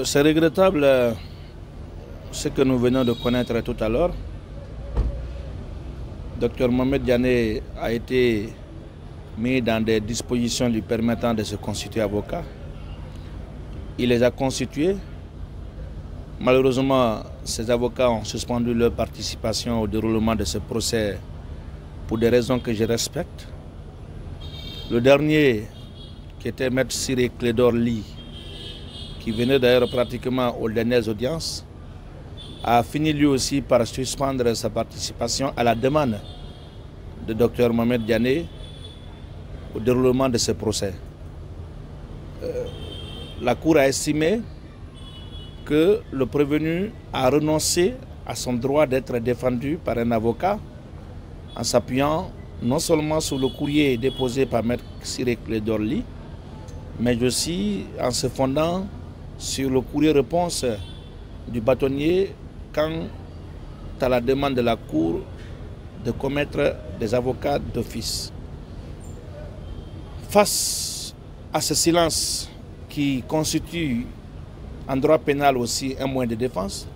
C'est regrettable ce que nous venons de connaître tout à l'heure. Dr Mohamed Diané a été mis dans des dispositions lui permettant de se constituer avocat. Il les a constitués. Malheureusement, ces avocats ont suspendu leur participation au déroulement de ce procès pour des raisons que je respecte. Le dernier, qui était Maître Ciré Clédor Ly, qui venait d'ailleurs pratiquement aux dernières audiences, a fini lui aussi par suspendre sa participation à la demande de Dr Mohamed Diané au déroulement de ce procès. La Cour a estimé que le prévenu a renoncé à son droit d'être défendu par un avocat en s'appuyant non seulement sur le courrier déposé par Maître Ciré Clédor Ly, mais aussi en se fondant sur le courrier-réponse du bâtonnier quant à la demande de la Cour de commettre des avocats d'office. Face à ce silence qui constitue en droit pénal aussi un moyen de défense,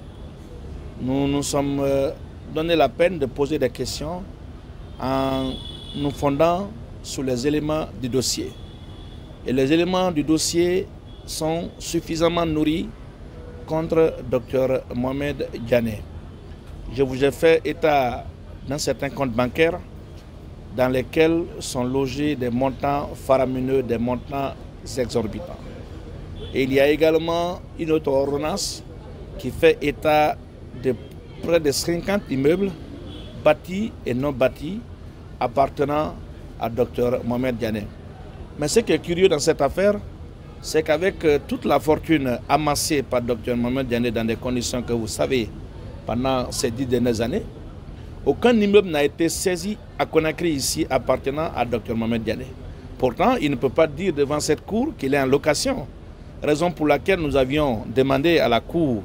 nous nous sommes donné la peine de poser des questions en nous fondant sur les éléments du dossier. Et les éléments du dossier sont suffisamment nourris contre Dr Mohamed Diané. Je vous ai fait état d'un certain compte bancaire dans lesquels sont logés des montants faramineux, des montants exorbitants. Et il y a également une autre ordonnance qui fait état de près de 50 immeubles bâtis et non bâtis appartenant à Dr Mohamed Diané. Mais ce qui est curieux dans cette affaire, c'est qu'avec toute la fortune amassée par Dr Mohamed Diané dans des conditions que vous savez pendant ces 10 dernières années, aucun immeuble n'a été saisi à Conakry ici appartenant à Dr Mohamed Diané. Pourtant, il ne peut pas dire devant cette cour qu'il est en location. Raison pour laquelle nous avions demandé à la Cour,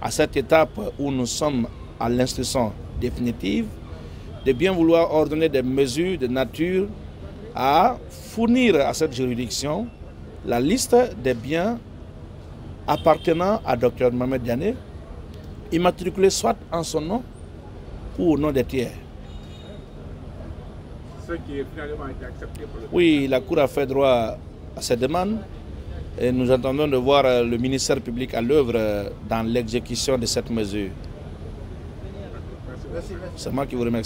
à cette étape où nous sommes à l'instruction définitive, de bien vouloir ordonner des mesures de nature à fournir à cette juridiction la liste des biens appartenant à Dr Mohamed Diané, immatriculés soit en son nom ou au nom des tiers. Ce qui est finalement été accepté pour le... Oui, la Cour a fait droit à cette demande. Et nous attendons de voir le ministère public à l'œuvre dans l'exécution de cette mesure. C'est moi qui vous remercie.